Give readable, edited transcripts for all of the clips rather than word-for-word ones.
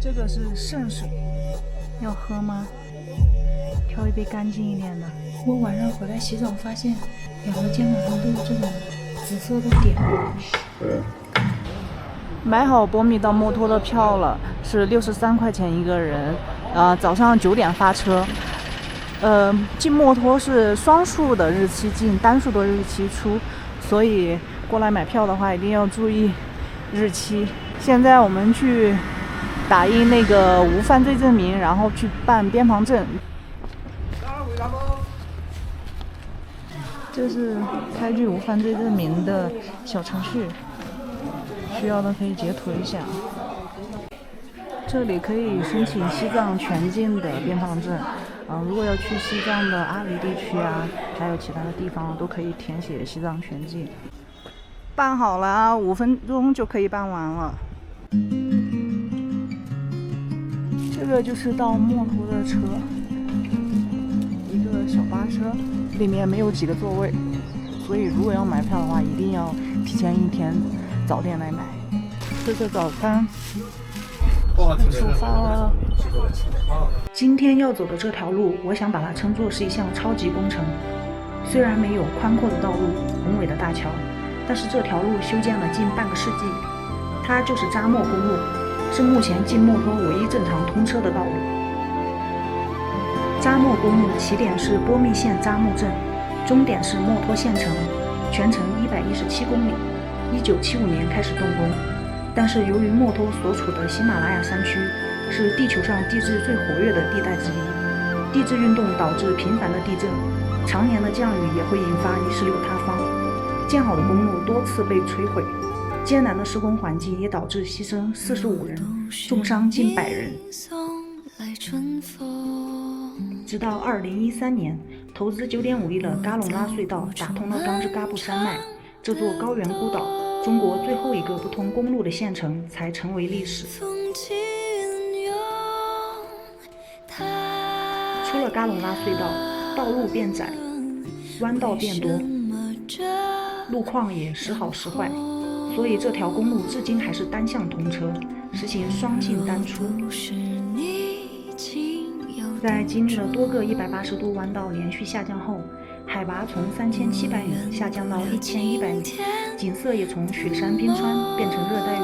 这个是圣水，要喝吗？挑一杯干净一点的。我晚上回来洗澡，发现两个肩膀上都有这种紫色的点。买好波米到墨脱的票了，是63块钱一个人。早上9点发车。进墨脱是双数的日期进，单数的日期出，所以过来买票的话一定要注意日期。现在我们去打印那个无犯罪证明，然后去办边防证。这是开具无犯罪证明的小程序，需要的可以截图一下。这里可以申请西藏全境的边防证，如果要去西藏的阿里地区啊，还有其他的地方，都可以填写西藏全境。办好了，5分钟就可以办完了。这个就是到墨脱的车，一个小巴车，里面没有几个座位，所以如果要买票的话，一定要提前1天早点来买。吃个早餐，出发了。今天要走的这条路，我想把它称作是一项超级工程。虽然没有宽阔的道路、宏伟的大桥，但是这条路修建了近半个世纪。它就是扎莫公路，是目前进墨脱唯一正常通车的道路。扎莫公路起点是波密县扎木镇，终点是墨脱县城，全程117公里。1975年开始动工，但是由于墨脱所处的喜马拉雅山区是地球上地质最活跃的地带之一，地质运动导致频繁的地震，常年的降雨也会引发泥石流塌方，建好的公路多次被摧毁，艰难的施工环境也导致牺牲45人，重伤近100人。直到2013年，投资9.5亿的嘎隆拉隧道打通了冈支嘎布山脉，这座高原孤岛，中国最后一个不通公路的县城才成为历史。出了嘎隆拉隧道，道路变窄，弯道变多，路况也时好时坏，所以这条公路至今还是单向通车，实行双进单出。在经历了多个180度弯道连续下降后，海拔从3700米下降到1100米，景色也从雪山冰川变成热带雨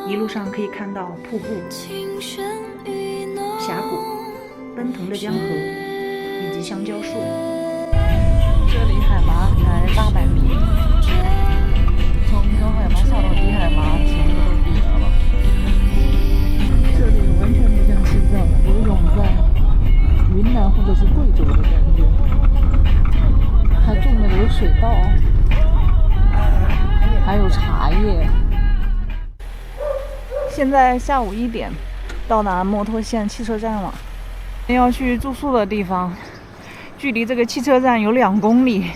林，一路上可以看到瀑布、峡谷、奔腾的江河以及香蕉树。这里海拔才800米，从高海拔下到低海拔全部都低了。这里完全不像西藏，有一种在云南或者是贵州的感觉。还种的有水稻，还有茶叶。现在下午1点，到达墨脱县汽车站了。要去住宿的地方，距离这个汽车站有2公里，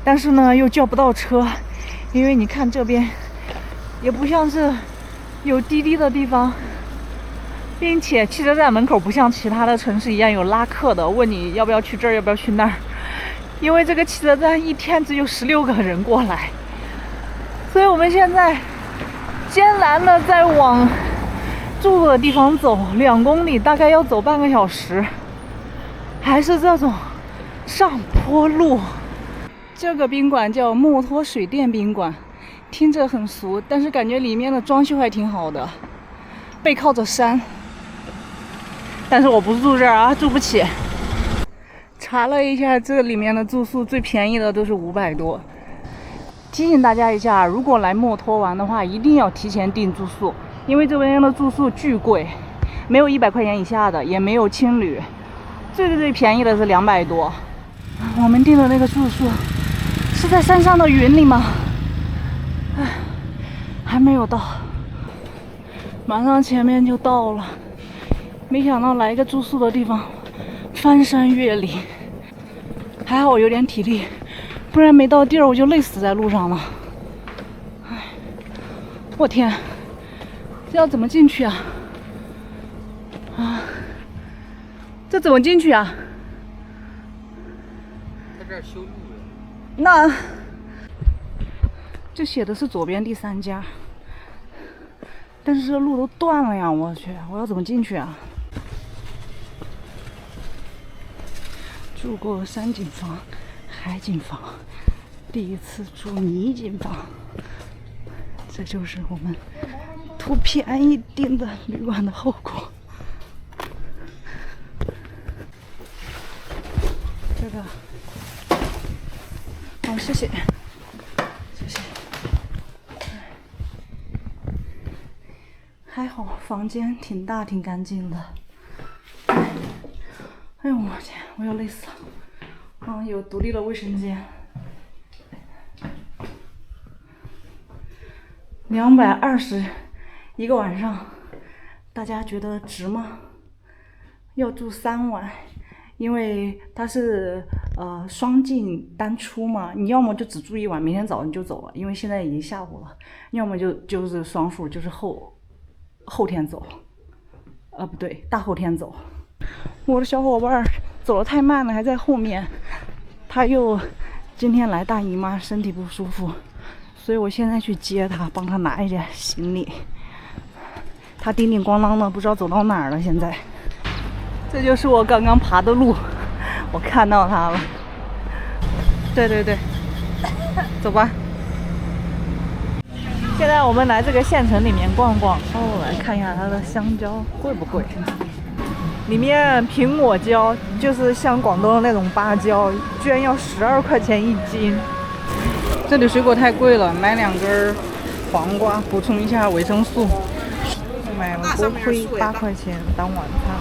但是呢又叫不到车，因为你看这边也不像是有滴滴的地方，并且汽车站门口不像其他的城市一样有拉客的，问你要不要去这儿，要不要去那儿。因为这个汽车站一天只有16个人过来，所以我们现在艰难的在往住的地方走，2公里，大概要走半个小时，还是这种上坡路。这个宾馆叫墨脱水电宾馆，听着很俗，但是感觉里面的装修还挺好的，背靠着山。但是我不住这儿啊，住不起。查了一下，这里面的住宿最便宜的都是500多。提醒大家一下，如果来墨脱玩的话，一定要提前订住宿，因为这边的住宿巨贵，没有100块钱以下的，也没有青旅，最便宜的是200多。我们订的那个住宿是在山上的云里吗？还没有到，马上前面就到了。没想到来一个住宿的地方，翻山越岭，还好我有点体力，不然没到地儿我就累死在路上了。我天，这要怎么进去啊？这怎么进去啊？在这儿修路的。那这写的是左边第3家，但是这路都断了呀！我去，我要怎么进去啊？住过山景房、海景房，第一次住泥景房，这就是我们图便宜订的旅馆的后果。这个，好，谢谢，谢谢。还好房间挺大，挺干净的。哎呦我天，我要累死了！有独立的卫生间，220一个晚上，大家觉得值吗？要住3晚，因为它是双进单出嘛，你要么就只住1晚，明天早上就走了，因为现在已经下午了；要么就是双数，就是后天走，不对，大后天走。我的小伙伴走得太慢了，还在后面。他又今天来大姨妈，身体不舒服，所以我现在去接他，帮他拿一点行李。他叮叮咣啷的，不知道走到哪儿了。现在，这就是我刚刚爬的路，我看到他了。对对对，走吧。现在我们来这个县城里面逛逛，来看一下它的香蕉贵不贵。里面苹果椒就是像广东的那种芭蕉，居然要12块钱1斤。这里水果太贵了，买2根黄瓜补充一下维生素。买了锅盔8块钱当晚餐。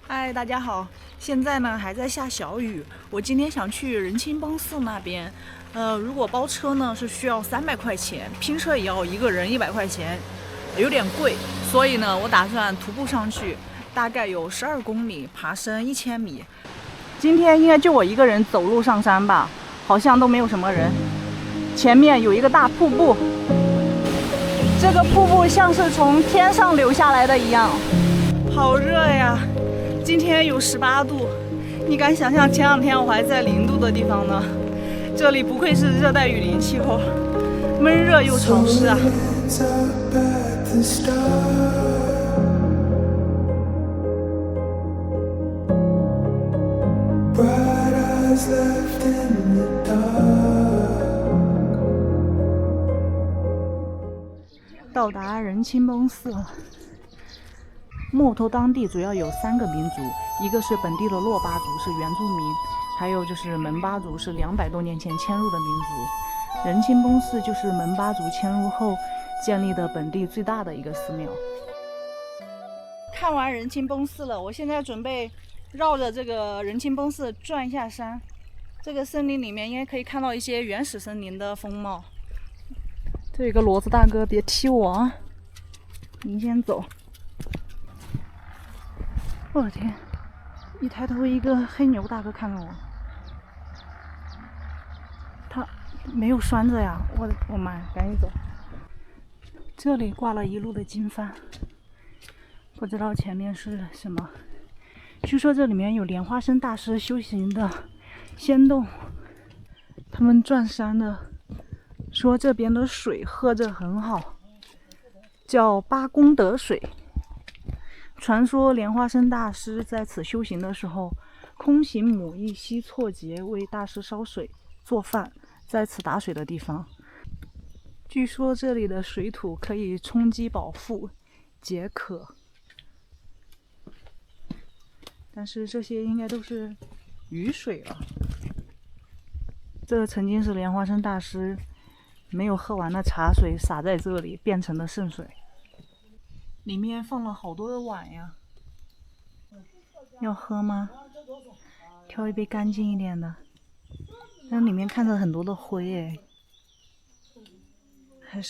嗨，大家好，现在呢还在下小雨。我今天想去仁清帮寺那边。如果包车呢是需要300块钱，拼车也要一个人100块钱，有点贵，所以呢我打算徒步上去，大概有12公里，爬升1000米。今天应该就我一个人走路上山吧，好像都没有什么人。前面有一个大瀑布，这个瀑布像是从天上流下来的一样，好热呀！今天有18度，你敢想象前2天我还在0度的地方呢？这里不愧是热带雨林气候，闷热又潮湿啊！到达仁清帮寺了。墨脱当地主要有3个民族，一个是本地的珞巴族，是原住民。还有就是门巴族，是200多年前迁入的民族。仁清帮寺就是门巴族迁入后建立的本地最大的一个寺庙。看完仁清帮寺了，我现在准备绕着这个仁清帮寺转一下山。这个森林里面应该可以看到一些原始森林的风貌。这有一个骡子大哥，别踢我啊！你先走。我的天！一抬头，一个黑牛大哥看着我，他没有拴着呀！我妈，赶紧走。这里挂了一路的经幡，不知道前面是什么。据说这里面有莲花生大师修行的仙洞，他们转山的，说这边的水喝着很好，叫八功德水。传说莲花生大师在此修行的时候，空行母一溪错节为大师烧水做饭，在此打水的地方。据说这里的水土可以充饥饱腹、解渴，但是这些应该都是雨水了。这曾经是莲花生大师没有喝完的茶水洒在这里变成的圣水。里面放了好多的碗呀，要喝吗？挑一杯干净一点的。但里面看着很多的灰哎，还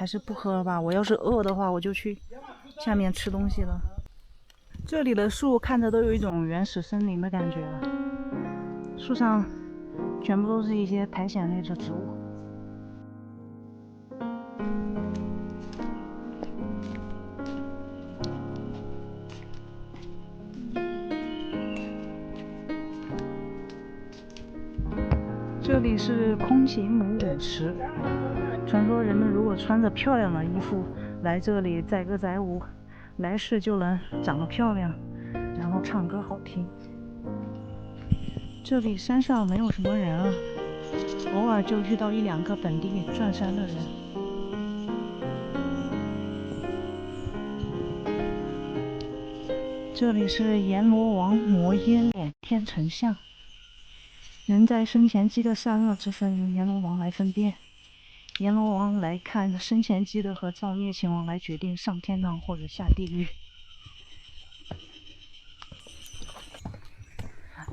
是不喝了吧。我要是饿的话，我就去下面吃东西了。这里的树看着都有一种原始森林的感觉了，树上全部都是一些苔藓类的植物。这里是空勤母舞池，传说人们如果穿着漂亮的衣服来这里载歌载舞，来世就能长得漂亮，然后唱歌好听。这里山上没有什么人啊，偶尔就遇到一两个本地转山的人。这里是阎罗王摩耶脸天成像。人在生前积的善恶之分由阎罗王来分辨，阎罗王来看生前积的和造孽情况来决定上天堂或者下地狱。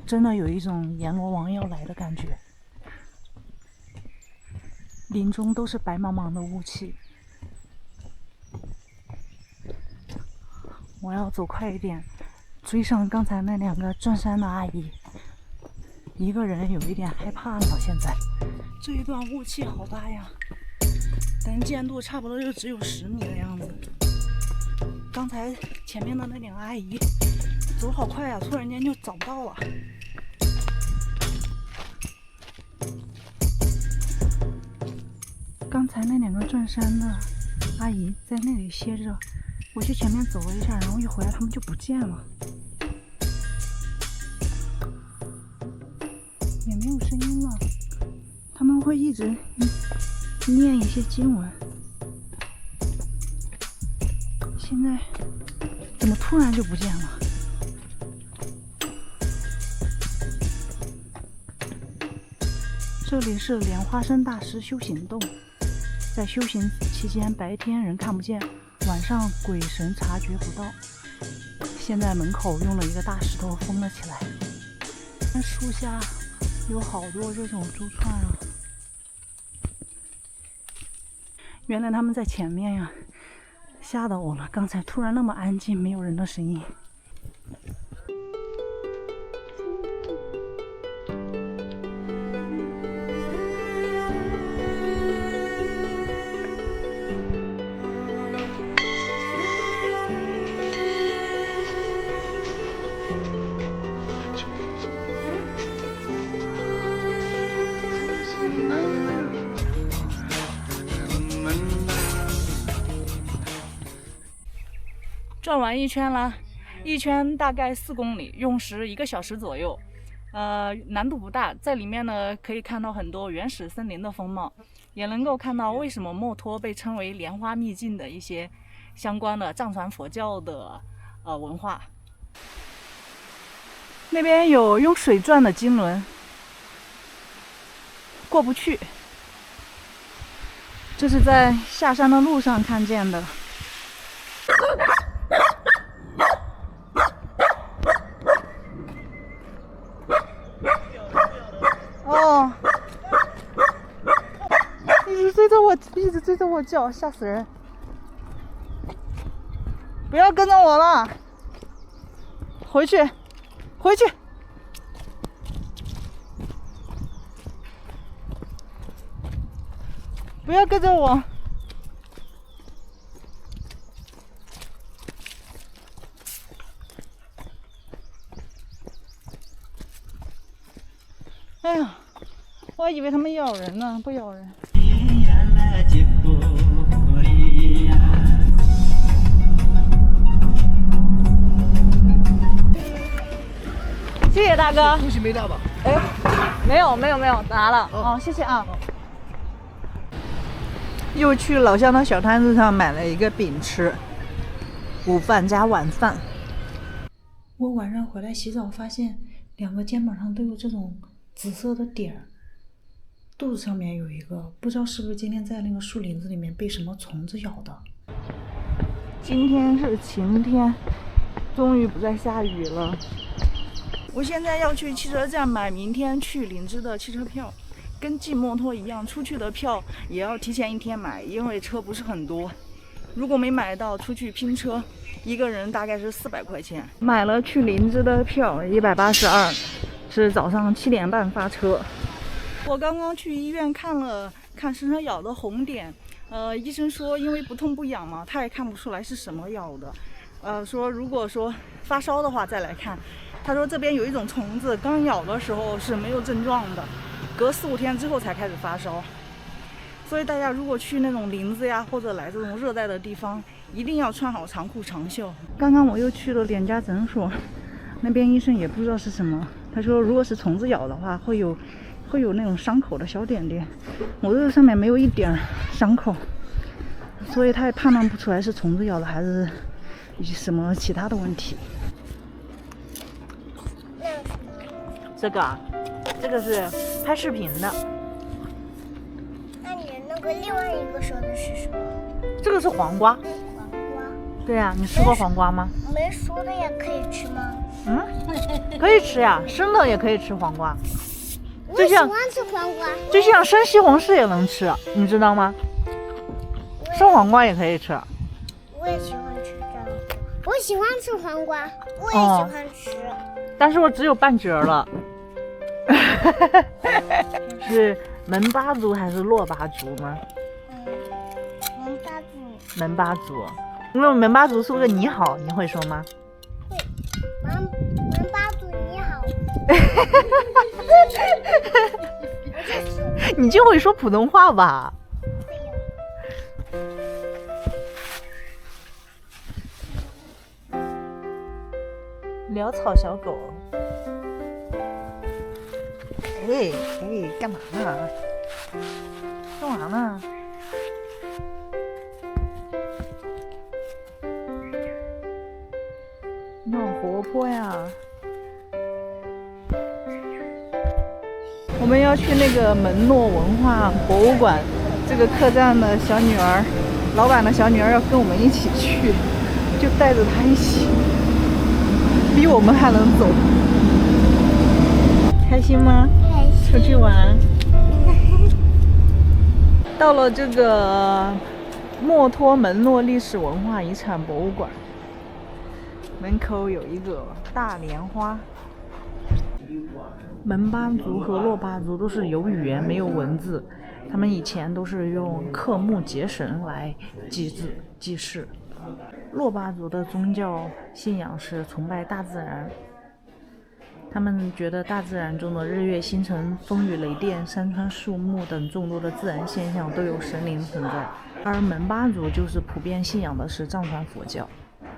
真的有一种阎罗王要来的感觉，林中都是白茫茫的雾气。我要走快一点，追上刚才那两个转山的阿姨。一个人有一点害怕了，现在这一段雾气好大呀，等见度差不多就只有10米的样子。刚才前面的那两个阿姨走好快啊，突然间就找不到了。刚才那两个转山的阿姨在那里歇着，我去前面走了一下，然后一回来他们就不见了。也没有声音了，他们会一直念一些经文。现在怎么突然就不见了？这里是莲花生大师修行洞，在修行期间，白天人看不见，晚上鬼神察觉不到。现在门口用了一个大石头封了起来，那树下有好多这种珠串啊！原来他们在前面呀，吓到我了！刚才突然那么安静，没有人的声音。转完一圈了，一圈大概4公里，用时1个小时左右。难度不大，在里面呢可以看到很多原始森林的风貌，也能够看到为什么墨脱被称为莲花秘境的一些相关的藏传佛教的文化。那边有用水转的经轮，过不去。这是在下山的路上看见的。哦，一直追着我叫，吓死人！不要跟着我了，回去！不要跟着我！哎呀，我还以为他们咬人呢，不咬人。谢谢大哥。东西没拿吧？哎，没有，拿了。哦，谢谢啊。又去老乡的小摊子上买了一个饼吃，午饭加晚饭。我晚上回来洗澡，发现2个肩膀上都有这种紫色的点儿，肚子上面有一个，不知道是不是今天在那个树林子里面被什么虫子咬的。今天是晴天，终于不再下雨了。我现在要去汽车站买明天去林芝的汽车票，跟骑摩托一样，出去的票也要提前1天买，因为车不是很多。如果没买到，出去拼车，一个人大概是400块钱。买了去林芝的票，182，是早上7点半发车。我刚刚去医院看身上咬的红点，医生说因为不痛不痒嘛，他也看不出来是什么咬的。说如果说发烧的话再来看。他说这边有一种虫子，刚咬的时候是没有症状的，隔4、5天之后才开始发烧。所以大家如果去那种林子呀，或者来这种热带的地方，一定要穿好长裤长袖。刚刚我又去了2家诊所，那边医生也不知道是什么，他说如果是虫子咬的话，会有那种伤口的小点点。我这个上面没有一点伤口，所以他也判断不出来是虫子咬的还是什么其他的问题。这个啊，这个是拍视频的。那你那个另外一个说的是什么？这个是黄瓜。黄瓜。对呀，你吃过黄瓜吗？没熟的也可以吃吗？可以吃呀，生的也可以吃黄瓜。我喜欢吃黄瓜。就像生西红柿也能吃，你知道吗？生黄瓜也可以吃。我也喜欢吃这个。我喜欢吃黄瓜，我也喜欢吃。但是我只有半截了。是门巴族还是洛巴族吗？门巴族。门巴族，因为门巴族说个你好，你会说吗？会。门巴族你好。你就会说普通话吧？潦草小狗。哎，干嘛呢？干嘛呢？你好活泼呀！我们要去那个门诺文化博物馆，这个客栈的小女儿，老板的小女儿要跟我们一起去，就带着她一起，比我们还能走。开心吗？开心。出去玩。到了这个墨脱门诺历史文化遗产博物馆，门口有一个大莲花。门巴族和洛巴族都是有语言没有文字，他们以前都是用刻木结绳来祭祀。洛巴族的宗教信仰是崇拜大自然，他们觉得大自然中的日月星辰、风雨雷电、山川树木等众多的自然现象都有神灵存在。而门巴族就是普遍信仰的是藏传佛教，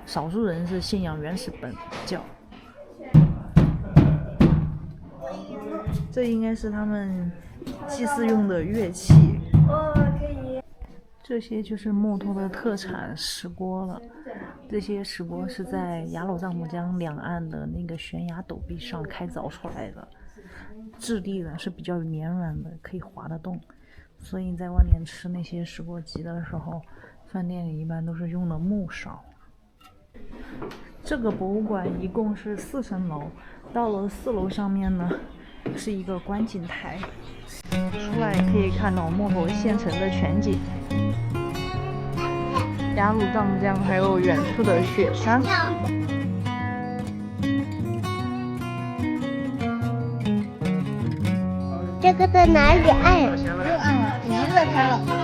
少数人是信仰原始本教。这应该是他们祭祀用的乐器。可以。这些就是墨脱的特产石锅了。这些石锅是在雅鲁藏布江两岸的那个悬崖陡壁上开凿出来的，质地呢是比较绵软的，可以滑得动。所以在外面吃那些石锅鸡的时候，饭店里一般都是用的木勺。这个博物馆一共是4层楼，到了4楼上面呢是一个观景台，出来可以看到墨脱县城的全景，雅鲁藏布江还有远处的雪山。这个在哪里按？又按了，离了它了。